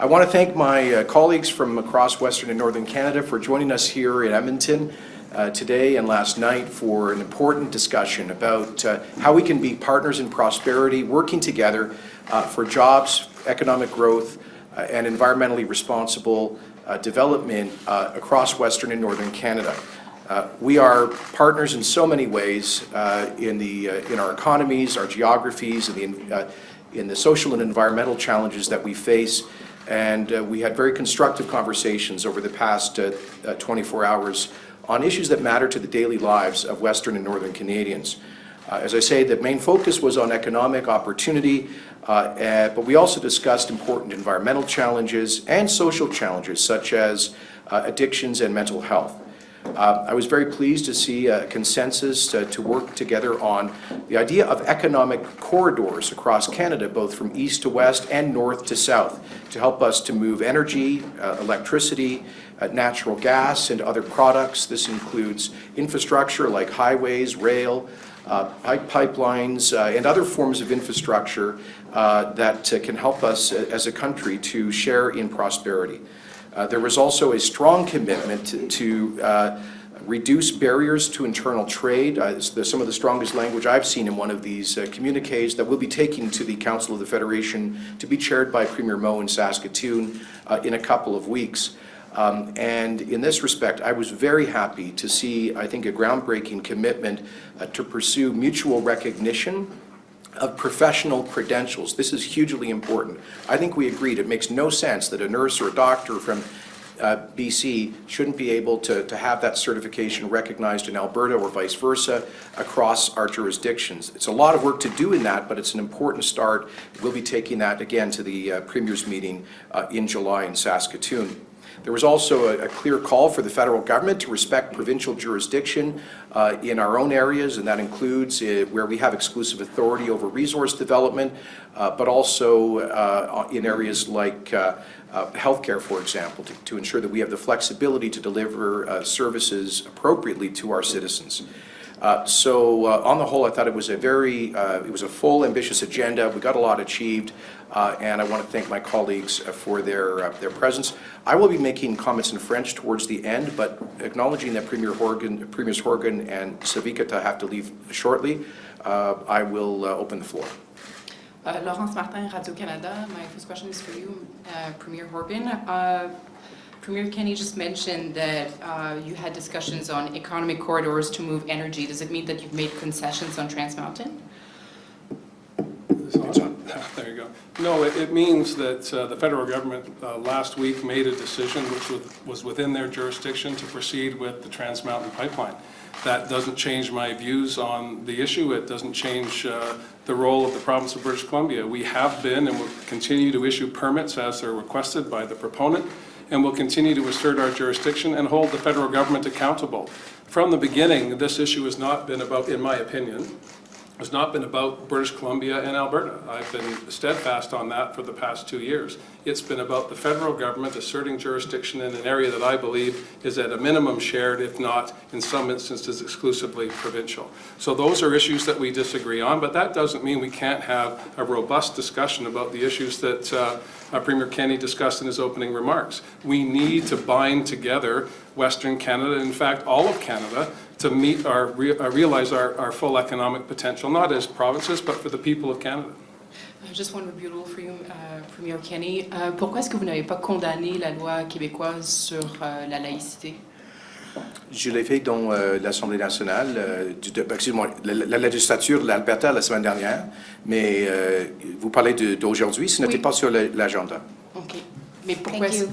I want to thank my colleagues from across Western and Northern Canada for joining us here in Edmonton today and last night for an important discussion about how we can be partners in prosperity, working together for jobs, economic growth, and environmentally responsible development across Western and Northern Canada. We are partners in so many ways in our economies, our geographies, in the social and environmental challenges that we face. And we had very constructive conversations over the past 24 hours on issues that matter to the daily lives of Western and Northern Canadians. As I say, the main focus was on economic opportunity, but we also discussed important environmental challenges and social challenges such as addictions and mental health. I was very pleased to see a consensus to work together on the idea of economic corridors across Canada, both from east to west and north to south, to help us to move energy, electricity, natural gas, and other products. This includes infrastructure like highways, rail, pipelines, and other forms of infrastructure that can help us as a country to share in prosperity. There was also a strong commitment to reduce barriers to internal trade. Some of the strongest language I've seen in one of these communiques that we'll be taking to the Council of the Federation to be chaired by Premier Moe in Saskatoon in a couple of weeks. And in this respect, I was very happy to see, I think, a groundbreaking commitment to pursue mutual recognition of professional credentials. This is hugely important. I think we agreed it makes no sense that a nurse or a doctor from BC shouldn't be able to have that certification recognized in Alberta or vice versa across our jurisdictions. It's a lot of work to do in that, but it's an important start. We'll be taking that again to the Premier's meeting in July in Saskatoon. There was also a clear call for the federal government to respect provincial jurisdiction in our own areas, and that includes where we have exclusive authority over resource development, but also in areas like healthcare, for example, to ensure that we have the flexibility to deliver services appropriately to our citizens. So on the whole, I thought it was a full, ambitious agenda. We got a lot achieved, and I want to thank my colleagues for their presence. I will be making comments in French towards the end, but acknowledging that Premiers Horgan and Savikata have to leave shortly, I will open the floor. Laurence Martin, Radio-Canada. My first question is for you, Premier Horgan. Premier Kenney just mentioned that you had discussions on economic corridors to move energy. Does it mean that you've made concessions on Trans Mountain? There you go. No, it means that the federal government last week made a decision which was within their jurisdiction to proceed with the Trans Mountain pipeline. That doesn't change my views on the issue. It doesn't change the role of the province of British Columbia. We have been and will continue to issue permits as they're requested by the proponent, and will continue to assert our jurisdiction and hold the federal government accountable. From the beginning, this issue has not been about, in my opinion, has not been about British Columbia and Alberta. I've been steadfast on that for the past 2 years. It's been about the federal government asserting jurisdiction in an area that I believe is at a minimum shared, if not in some instances exclusively provincial. So those are issues that we disagree on, but that doesn't mean we can't have a robust discussion about the issues that Premier Kenney discussed in his opening remarks. We need to bind together Western Canada, in fact all of Canada, to meet realize our full economic potential, not as provinces, but for the people of Canada. Just one rebuttal for you, Premier Kenney. Pourquoi est-ce que vous n'avez pas condamné la loi québécoise sur la laïcité? Je l'ai fait dans l'Assemblée nationale, excusez-moi, la législature de l'Alberta la semaine dernière, mais vous parlez d'aujourd'hui, ce n'était pas sur l'agenda. OK. Mais pourquoi est-ce...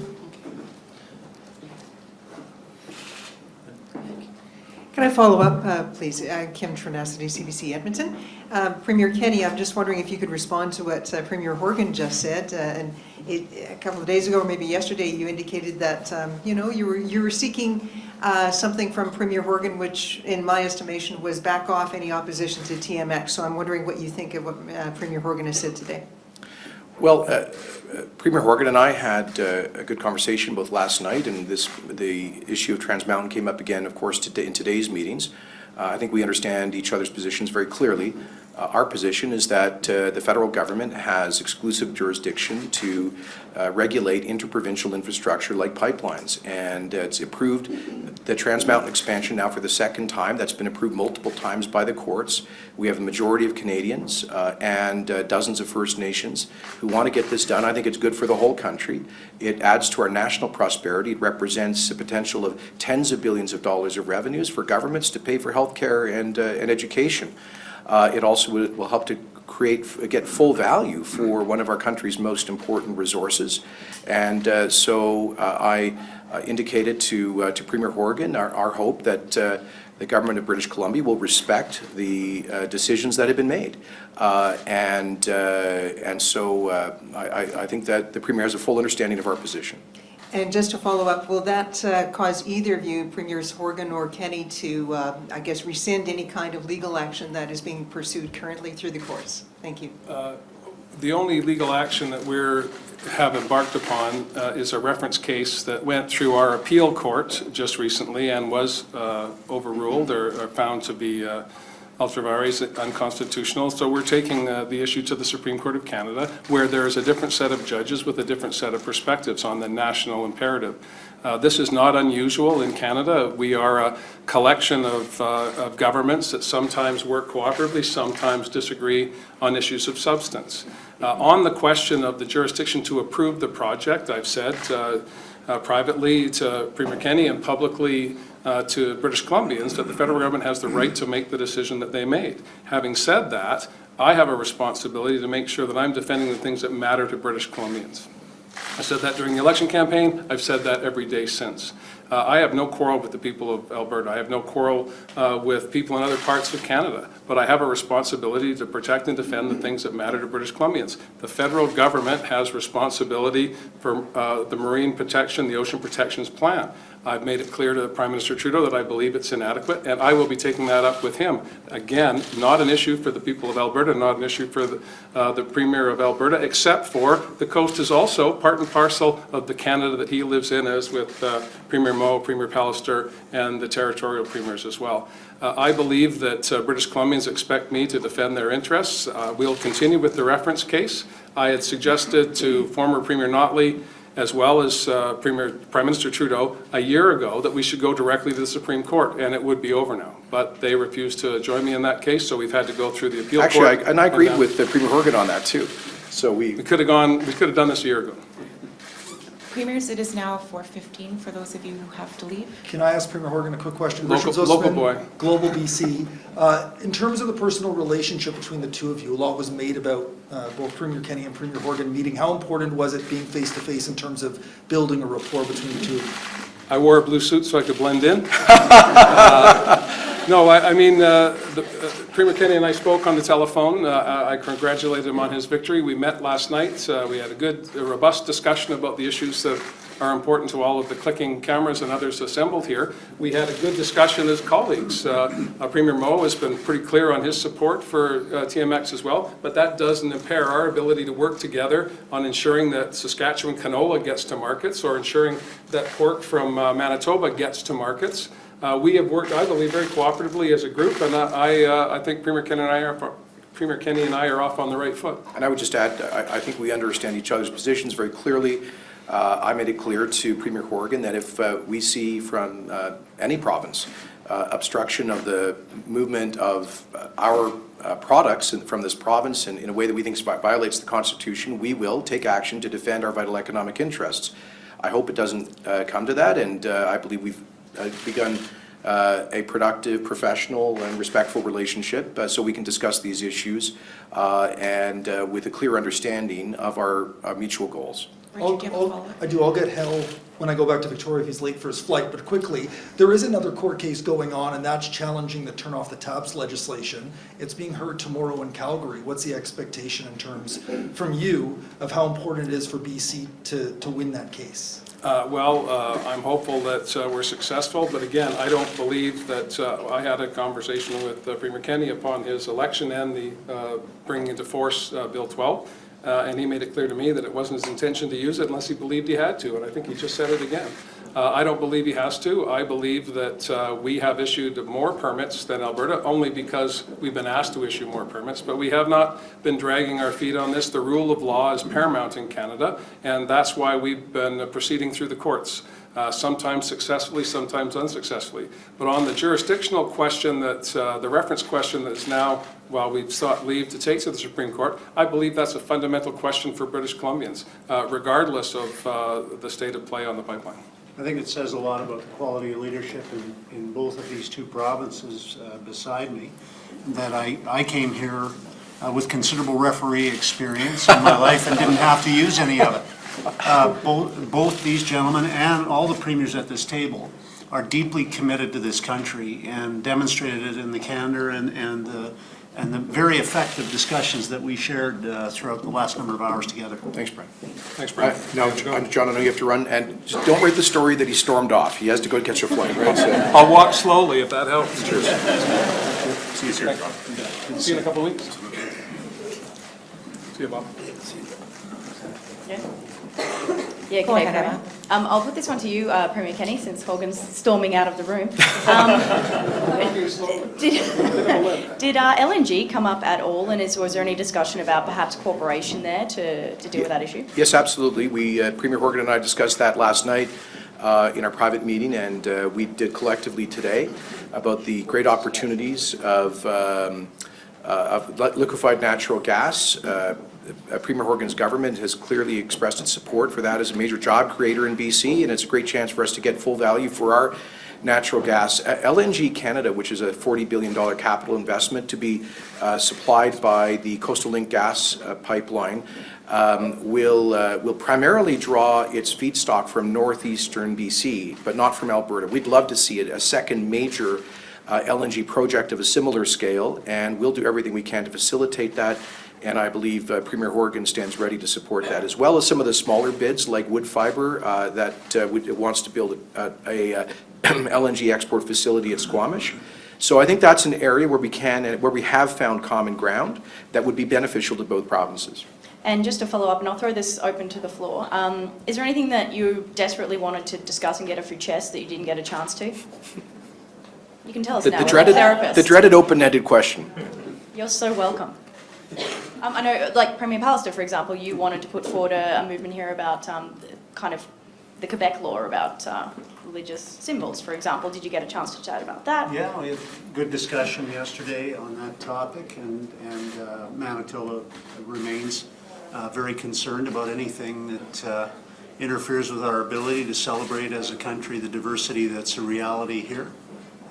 Can I follow up, please? Kim Trinacity, CBC Edmonton. Premier Kenney, I'm just wondering if you could respond to what Premier Horgan just said. A couple of days ago, or maybe yesterday, you indicated that you were seeking something from Premier Horgan, which, in my estimation, was back off any opposition to TMX. So I'm wondering what you think of what Premier Horgan has said today. Well, Premier Horgan and I had a good conversation both last night, and the issue of Trans Mountain came up again, of course, in today's meetings. I think we understand each other's positions very clearly. Our position is that the federal government has exclusive jurisdiction to regulate interprovincial infrastructure like pipelines, and it's approved the Trans Mountain expansion now for the second time. That's been approved multiple times by the courts. We have a majority of Canadians and dozens of First Nations who want to get this done. I think it's good for the whole country. It adds to our national prosperity. It represents a potential of tens of billions of dollars of revenues for governments to pay for healthcare and education. It also will help to get full value for one of our country's most important resources. And so I indicated to Premier Horgan our hope that the government of British Columbia will respect the decisions that have been made. And so I think that the Premier has a full understanding of our position. And just to follow up, will that cause either of you, Premiers Horgan or Kenney, to, I guess, rescind any kind of legal action that is being pursued currently through the courts? Thank you. The only legal action that we have embarked upon is a reference case that went through our appeal court just recently and was overruled or found to be ultra vires unconstitutional. So we're taking the issue to the Supreme Court of Canada, where there is a different set of judges with a different set of perspectives on the national imperative. This is not unusual in Canada. We are a collection of governments that sometimes work cooperatively, sometimes disagree on issues of substance. On the question of the jurisdiction to approve the project, I've said privately to Premier Kenney and publicly to British Columbians that the federal government has the right to make the decision that they made. Having said that, I have a responsibility to make sure that I'm defending the things that matter to British Columbians. I said that during the election campaign. I've said that every day since. I have no quarrel with the people of Alberta. I have no quarrel with people in other parts of Canada. But I have a responsibility to protect and defend the things that matter to British Columbians. The federal government has responsibility for the marine protection, the ocean protections plan. I've made it clear to Prime Minister Trudeau that I believe it's inadequate, and I will be taking that up with him. Again, not an issue for the people of Alberta, not an issue for the Premier of Alberta, except for the coast is also part and parcel of the Canada that he lives in, as with Premier Moe, Premier Pallister, and the territorial premiers as well. I believe that British Columbians expect me to defend their interests. We'll continue with the reference case. I had suggested to former Premier Notley, as well as Prime Minister Trudeau, a year ago that we should go directly to the Supreme Court, and it would be over now. But they refused to join me in that case, so we've had to go through the appeal court. Actually, and I agreed with Premier Horgan on that too. So we could have done this a year ago. Premiers, it is now 4:15 for those of you who have to leave. Can I ask Premier Horgan a quick question? Local boy. Global BC. In terms of the personal relationship between the two of you, a lot was made about both Premier Kenney and Premier Horgan meeting. How important was it being face-to-face in terms of building a rapport between the two of you? I wore a blue suit so I could blend in. No, I mean, Premier Kenney and I spoke on the telephone. I congratulated him on his victory. We met last night. We had a robust discussion about the issues that are important to all of the clicking cameras and others assembled here. We had a good discussion as colleagues. Premier Moe has been pretty clear on his support for TMX as well, but that doesn't impair our ability to work together on ensuring that Saskatchewan canola gets to markets or ensuring that pork from Manitoba gets to markets. We have worked, I believe, very cooperatively as a group, and I think Premier Kenney and I are off on the right foot. And I would just add, I think we understand each other's positions very clearly. I made it clear to Premier Horgan that if we see from any province obstruction of the movement of our products from this province in a way that we think violates the Constitution, we will take action to defend our vital economic interests. I hope it doesn't come to that, and I believe we've begun a productive, professional, and respectful relationship so we can discuss these issues and with a clear understanding of our mutual goals. I'll get hell when I go back to Victoria if he's late for his flight, but quickly, there is another court case going on, and that's challenging the turn off the taps legislation. It's being heard tomorrow in Calgary. What's the expectation in terms, from you, of how important it is for BC to win that case? I'm hopeful that we're successful, but again, I don't believe that I had a conversation with Premier Kenney upon his election and the bringing into force Bill 12. And he made it clear to me that it wasn't his intention to use it unless he believed he had to, and I think he just said it again. I don't believe he has to. I believe that we have issued more permits than Alberta, only because we've been asked to issue more permits, but we have not been dragging our feet on this. The rule of law is paramount in Canada, and that's why we've been proceeding through the courts. Sometimes successfully, sometimes unsuccessfully. But on the jurisdictional question, that the reference question that is now, while we've sought leave to take to the Supreme Court, I believe that's a fundamental question for British Columbians, regardless of the state of play on the pipeline. I think it says a lot about the quality of leadership in both of these two provinces beside me, that I came here with considerable referee experience in my life and didn't have to use any of it. Both these gentlemen and all the premiers at this table are deeply committed to this country and demonstrated it in the candor and the very effective discussions that we shared throughout the last number of hours together. Thanks, Brian. Thanks, Brian. Now, John, I know you have to run, and just don't write the story that he stormed off. He has to go catch a flight, right? So, I'll walk slowly if that helps. cheers. See you soon, John. See you in a couple of weeks. See you, Bob. Yeah, Go okay, ahead, Premier. I'll put this one to you, Premier Kenney, since Hogan's storming out of the room. Did LNG come up at all, and was there any discussion about perhaps cooperation there to deal with that issue? Yes, absolutely. Premier Horgan and I discussed that last night in our private meeting, and we did collectively today about the great opportunities of liquefied natural gas. Premier Horgan's government has clearly expressed its support for that as a major job creator in BC, and it's a great chance for us to get full value for our natural gas. LNG Canada, which is a $40 billion capital investment to be supplied by the Coastal Link gas pipeline, will primarily draw its feedstock from northeastern BC, but not from Alberta. We'd love to see it, a second major LNG project of a similar scale, and we'll do everything we can to facilitate that. And I believe Premier Horgan stands ready to support that, as well as some of the smaller bids like wood fiber that wants to build a LNG export facility at Squamish. So I think that's an area where we have found common ground that would be beneficial to both provinces. And just to follow up, and I'll throw this open to the floor, is there anything that you desperately wanted to discuss and get off your chest that you didn't get a chance to? You can tell us now, we're therapists. The dreaded open-ended question. You're so welcome. I know, like Premier Pallister, for example, you wanted to put forward a movement here about kind of the Quebec law about religious symbols, for example. Did you get a chance to chat about that? Yeah, we had good discussion yesterday on that topic, and Manitoba remains very concerned about anything that interferes with our ability to celebrate as a country the diversity that's a reality here.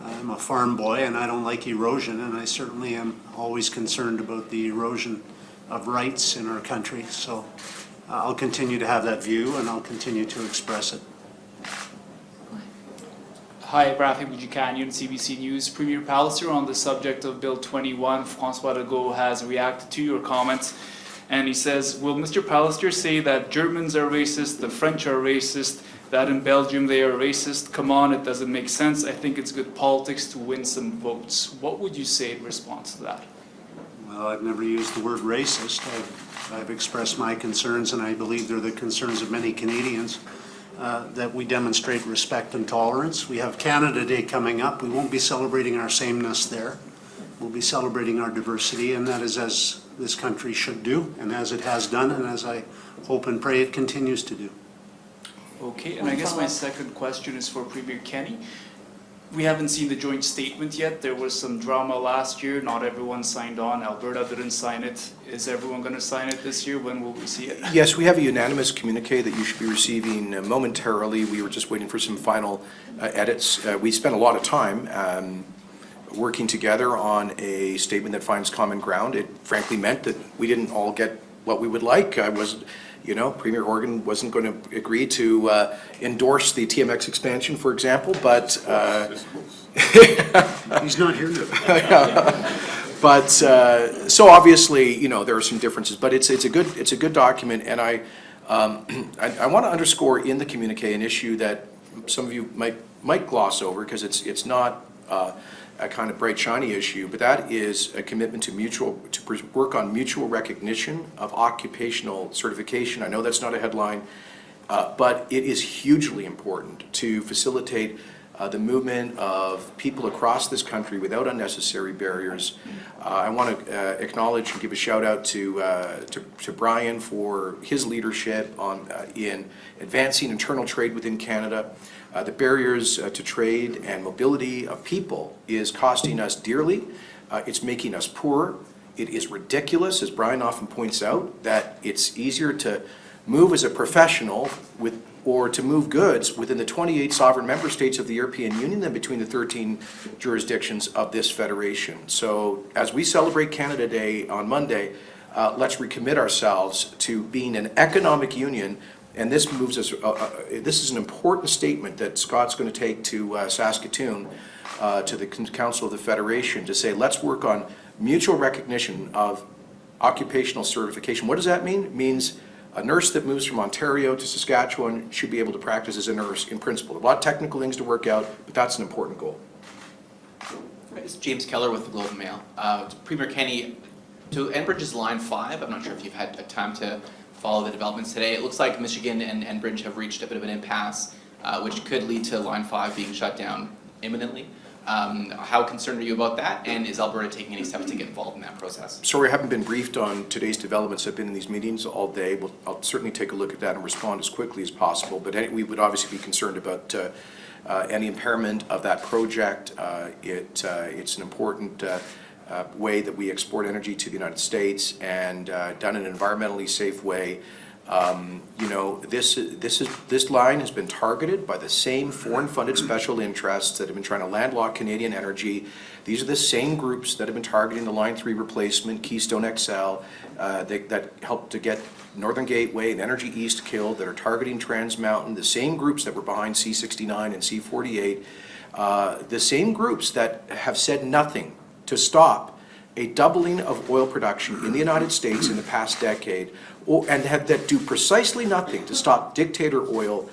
I'm a farm boy and I don't like erosion, and I certainly am always concerned about the erosion of rights in our country. So I'll continue to have that view and I'll continue to express it. Hi, Bradley Buchanan, CBC News. Premier Pallister, on the subject of Bill 21, François Legault has reacted to your comments, and he says, will Mr. Pallister say that Germans are racist, the French are racist, that in Belgium they are racist? Come on, it doesn't make sense. I think it's good politics to win some votes. What would you say in response to that? Well, I've never used the word racist. I've expressed my concerns, and I believe they're the concerns of many Canadians, that we demonstrate respect and tolerance. We have Canada Day coming up. We won't be celebrating our sameness there. We'll be celebrating our diversity, and that is as this country should do, and as it has done, and as I hope and pray it continues to do. Okay, and I guess my second question is for Premier Kenney. We haven't seen the joint statement yet. There was some drama last year. Not everyone signed on. Alberta didn't sign it. Is everyone going to sign it this year? When will we see it? Yes, we have a unanimous communique that you should be receiving momentarily. We were just waiting for some final edits. We spent a lot of time working together on a statement that finds common ground. It frankly meant that we didn't all get what we would like. Premier Horgan wasn't going to agree to endorse the TMX expansion, for example, but He's not here now. But so obviously, there are some differences, but it's a good document, and I want to underscore in the communique an issue that some of you might gloss over because it's not a kind of bright shiny issue, but that is a commitment to work on mutual recognition of occupational certification. I know that's not a headline But it is hugely important to facilitate the movement of people across this country without unnecessary barriers. I want to acknowledge and give a shout out to Brian for his leadership in advancing internal trade within Canada. The barriers to trade and mobility of people is costing us dearly. It's making us poorer. It is ridiculous, as Brian often points out, that it's easier to move as a professional or to move goods within the 28 sovereign member states of the European Union than between the 13 jurisdictions of this federation. So as we celebrate Canada Day on Monday, let's recommit ourselves to being an economic union. And this moves us, this is an important statement that Scott's going to take to Saskatoon, to the Council of the Federation, to say, let's work on mutual recognition of occupational certification. What does that mean? It means a nurse that moves from Ontario to Saskatchewan should be able to practice as a nurse in principle. A lot of technical things to work out, but that's an important goal. It's James Keller with the Globe and Mail. Premier Kenney, to Enbridge's Line 5, I'm not sure if you've had time to follow the developments today. It looks like Michigan and Enbridge have reached a bit of an impasse, which could lead to Line 5 being shut down imminently. How concerned are you about that, and is Alberta taking any steps to get involved in that process? Sorry, I haven't been briefed on today's developments. I've been in these meetings all day. I'll certainly take a look at that and respond as quickly as possible. But we would obviously be concerned about any impairment of that project. It's an important way that we export energy to the United States, and done in an environmentally safe way. You know, this line has been targeted by the same foreign-funded special interests that have been trying to landlock Canadian energy. These are the same groups that have been targeting the Line 3 replacement, Keystone XL, that helped to get Northern Gateway and Energy East killed, that are targeting Trans Mountain, the same groups that were behind C69 and C48, the same groups that have said nothing to stop a doubling of oil production in the United States in the past decade, and that do precisely nothing to stop dictator oil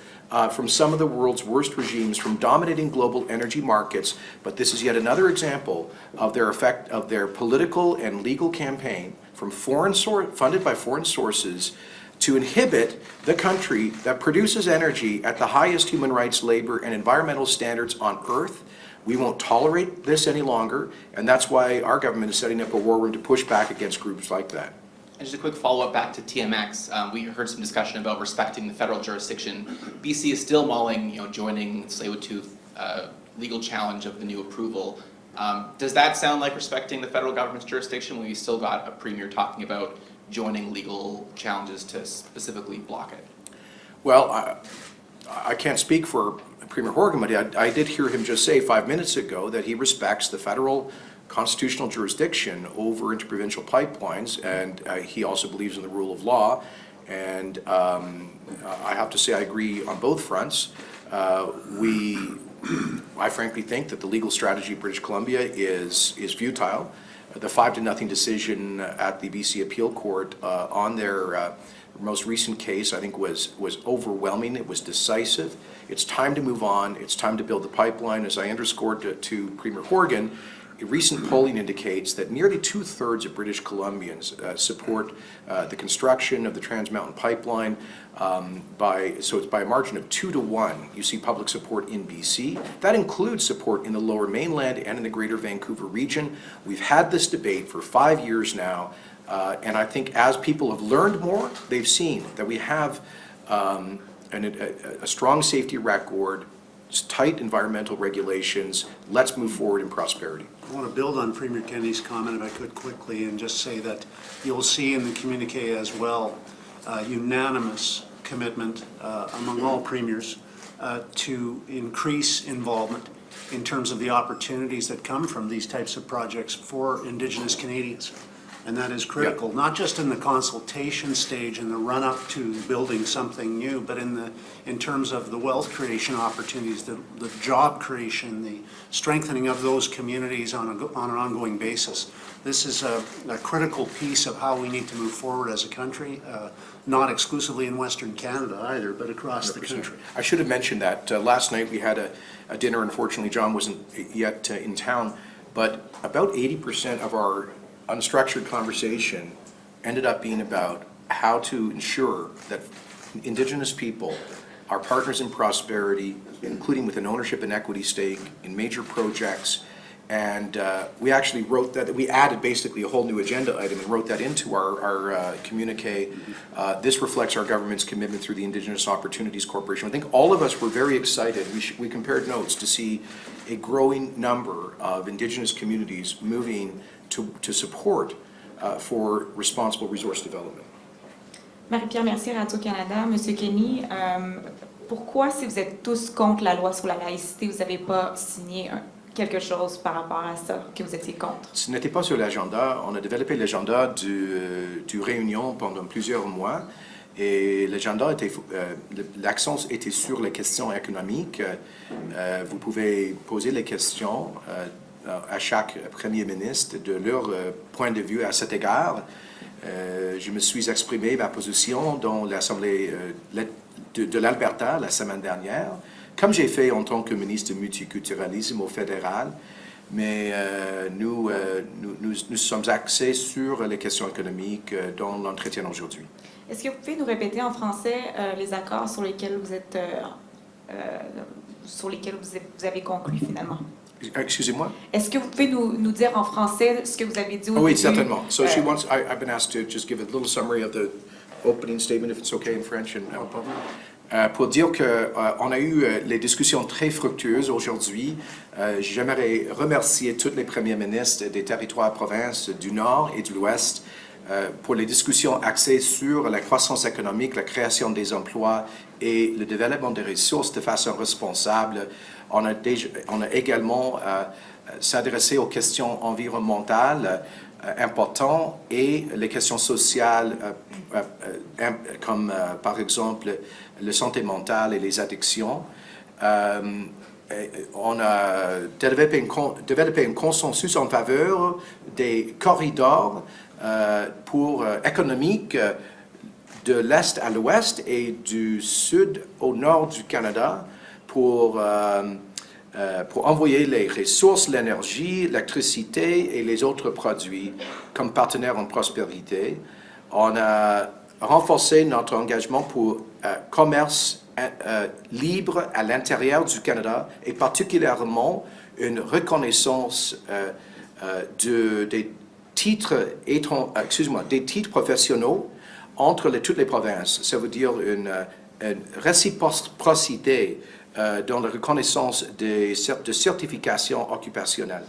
from some of the world's worst regimes from dominating global energy markets. But this is yet another example of their effect of their political and legal campaign from funded by foreign sources to inhibit the country that produces energy at the highest human rights, labor, and environmental standards on earth. We won't tolerate this any longer, and that's why our government is setting up a war room to push back against groups like that. And just a quick follow-up back to TMX. We heard some discussion about respecting the federal jurisdiction. BC is still mulling, joining Tsleil-Waututh legal challenge of the new approval. Does that sound like respecting the federal government's jurisdiction when we still got a premier talking about joining legal challenges to specifically block it? Well, I can't speak for Premier Horgan, but I did hear him just say 5 minutes ago that he respects the federal constitutional jurisdiction over interprovincial pipelines, and he also believes in the rule of law. And I have to say I agree on both fronts. I frankly think that the legal strategy of British Columbia is futile. The 5-0 decision at the BC Appeal Court on their most recent case, I think, was overwhelming. It was decisive. It's time to move on. It's time to build the pipeline. As I underscored to Premier Horgan, recent polling indicates that nearly 2/3 of British Columbians support the construction of the Trans Mountain Pipeline. So it's by a margin of 2-1. You see public support in BC. That includes support in the Lower Mainland and in the Greater Vancouver region. We've had this debate for 5 years now, and I think as people have learned more, they've seen that we have a strong safety record, tight environmental regulations. Let's move forward in prosperity. I want to build on Premier Kenney's comment, if I could quickly, and just say that you'll see in the communique as well unanimous commitment among all premiers to increase involvement in terms of the opportunities that come from these types of projects for Indigenous Canadians. And that is critical, not just in the consultation stage in the run-up to building something new, but in terms of the wealth creation opportunities, the job creation, the strengthening of those communities on an ongoing basis. This is a critical piece of how we need to move forward as a country, not exclusively in Western Canada either, but across 100%. The country. I should have mentioned that. Last night we had a dinner. Unfortunately, John wasn't yet in town, but about 80% of our unstructured conversation ended up being about how to ensure that Indigenous people are partners in prosperity, including with an ownership and equity stake in major projects. And we actually wrote that, we added basically a whole new agenda item and wrote that into our communique. This reflects our government's commitment through the Indigenous Opportunities Corporation. I think all of us were very excited. We compared notes to see a growing number of Indigenous communities moving to support for responsible resource development. Marie-Pierre Mercier, Radio-Canada. Monsieur Kenney, pourquoi, si vous êtes tous contre la loi sur la laïcité, vous n'avez pas signé quelque chose par rapport à ça, que vous étiez contre? Ce n'était pas sur l'agenda. On a développé l'agenda du réunion pendant plusieurs mois. Et l'agenda était, l'accent était sur les questions économiques. Vous pouvez poser les questions à chaque premier ministre de leur point de vue à cet égard. Je me suis exprimé ma position dans l'Assemblée de l'Alberta la semaine dernière, comme j'ai fait en tant que ministre du multiculturalisme au fédéral, mais nous sommes axés sur les questions économiques dans l'entretien aujourd'hui. Est-ce que vous pouvez nous répéter en français les accords sur lesquels vous êtes, vous avez conclu finalement? Excusez-moi? Est-ce que vous pouvez nous dire en français ce que vous avez dit au début? Oui, certainement. So I've been asked to just give a little summary of the opening statement, if it's okay in French. Pour dire qu'on a eu les discussions très fructueuses aujourd'hui. J'aimerais remercier tous les premiers ministres des territoires provinces du Nord et de l'Ouest pour les discussions axées sur la croissance économique, la création des emplois et le développement des ressources de façon responsable. On a également s'adressé aux questions environnementales importantes et les questions sociales comme par exemple la santé mentale et les addictions. On a développé un consensus en faveur des corridors économiques de l'Est à l'Ouest et du Sud au Nord du Canada pour envoyer les ressources, l'énergie, l'électricité et les autres produits comme partenaires en prospérité. On a renforcé notre engagement pour commerce libre à l'intérieur du Canada et particulièrement une reconnaissance des titres professionnels entre toutes les provinces. Ça veut dire une réciprocité dans la reconnaissance de certification occupationnelle.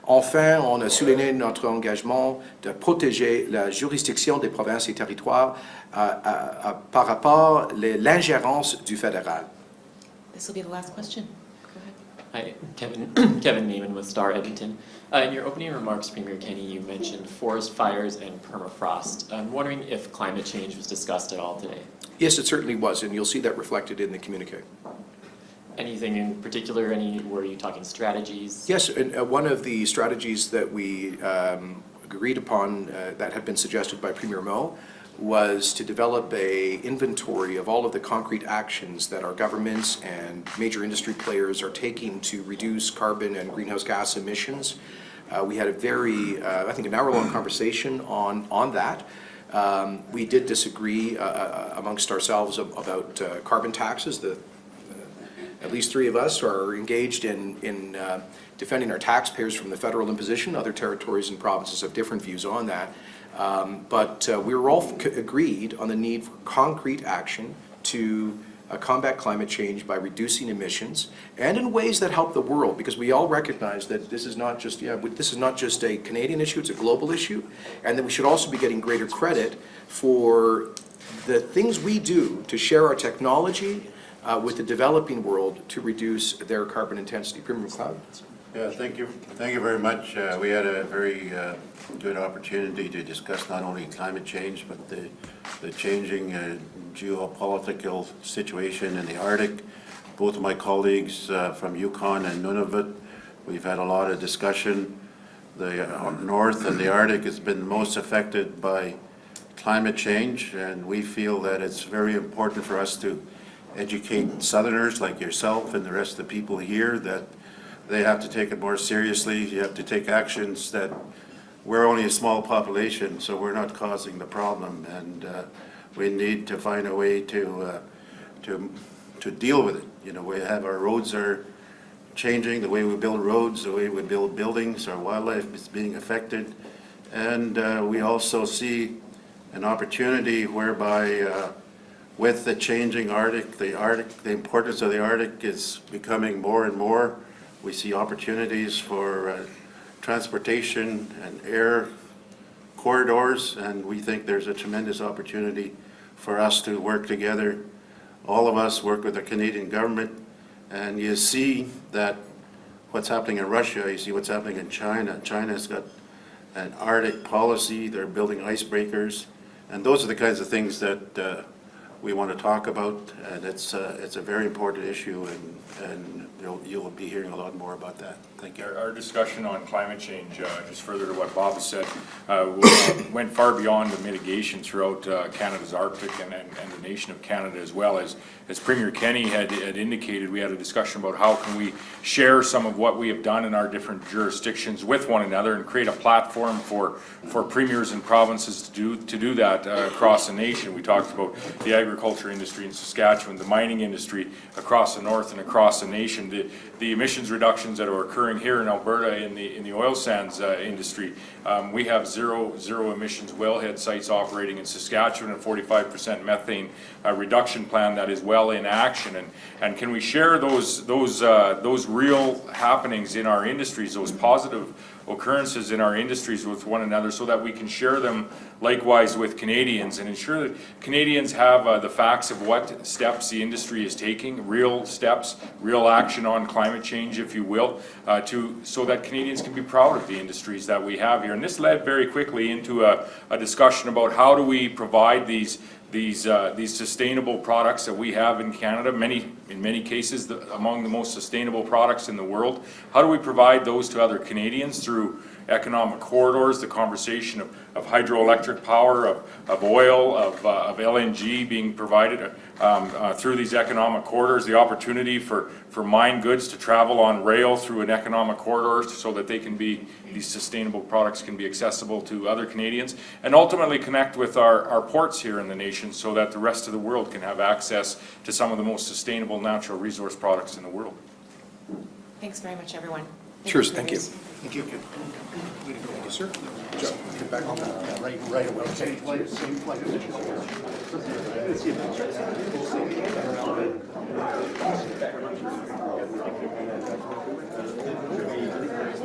Enfin, on a souligné notre engagement de protéger la juridiction des provinces et territoires par rapport à l'ingérence du fédéral. This will be the last question. Go ahead. Hi, Kevin Neiman with Star Edmonton. In your opening remarks, Premier Kenney, you mentioned forest fires and permafrost. I'm wondering if climate change was discussed at all today. Yes, it certainly was, and you'll see that reflected in the communique. Anything in particular? Were you talking strategies? Yes, and one of the strategies that we agreed upon that had been suggested by Premier Moe was to develop an inventory of all of the concrete actions that our governments and major industry players are taking to reduce carbon and greenhouse gas emissions. We had a very, I think, an hour-long conversation on that. We did disagree amongst ourselves about carbon taxes. At least three of us are engaged in defending our taxpayers from the federal imposition. Other territories and provinces have different views on that. But we were all agreed on the need for concrete action to combat climate change by reducing emissions and in ways that help the world, because we all recognize that this is not just a Canadian issue, it's a global issue, and that we should also be getting greater credit for the things we do to share our technology with the developing world to reduce their carbon intensity. Premier McLeod? Yeah, thank you very much. We had a very good opportunity to discuss not only climate change, but the changing geopolitical situation in the Arctic. Both of my colleagues from Yukon and Nunavut, we've had a lot of discussion. The North and the Arctic has been most affected by climate change, and we feel that it's very important for us to educate Southerners like yourself and the rest of the people here that they have to take it more seriously. You have to take actions that we're only a small population, so we're not causing the problem. And we need to find a way to deal with it. You know, we have our roads are changing, the way we build roads, the way we build buildings, our wildlife is being affected. And we also see an opportunity whereby with the changing Arctic, the importance of the Arctic is becoming more and more. We see opportunities for transportation and air corridors, and we think there's a tremendous opportunity for us to work together. All of us work with the Canadian government, and you see that what's happening in Russia, you see what's happening in China. China's got an Arctic policy, they're building icebreakers, and those are the kinds of things that we want to talk about, and it's a very important issue, and you'll be hearing a lot more about that. Thank you. Our discussion on climate change, just further to what Bob has said, went far beyond the mitigation throughout Canada's Arctic and the nation of Canada as well. As Premier Kenney had indicated, we had a discussion about how can we share some of what we have done in our different jurisdictions with one another and create a platform for premiers and provinces to do that across the nation. We talked about the agriculture industry in Saskatchewan, the mining industry across the north and across the nation, the emissions reductions that are occurring here in Alberta in the oil sands industry. We have zero emissions wellhead sites operating in Saskatchewan, and 45% methane reduction plan that is well in action. And can we share those real happenings in our industries, those positive occurrences in our industries with one another, so that we can share them likewise with Canadians and ensure that Canadians have the facts of what steps the industry is taking, real steps, real action on climate change, if you will, so that Canadians can be proud of the industries that we have here. And this led very quickly into a discussion about how do we provide these sustainable products that we have in Canada, in many cases among the most sustainable products in the world. How do we provide those to other Canadians through economic corridors, the conversation of hydroelectric power, of oil, of LNG being provided through these economic corridors, the opportunity for mine goods to travel on rail through an economic corridor so that these sustainable products can be accessible to other Canadians, and ultimately connect with our ports here in the nation so that the rest of the world can have access to some of the most sustainable natural resource products in the world. Thanks very much, everyone. Cheers, thank you. Thank you. Thank you, sir. Joe, get back on that. Right away. Same flight.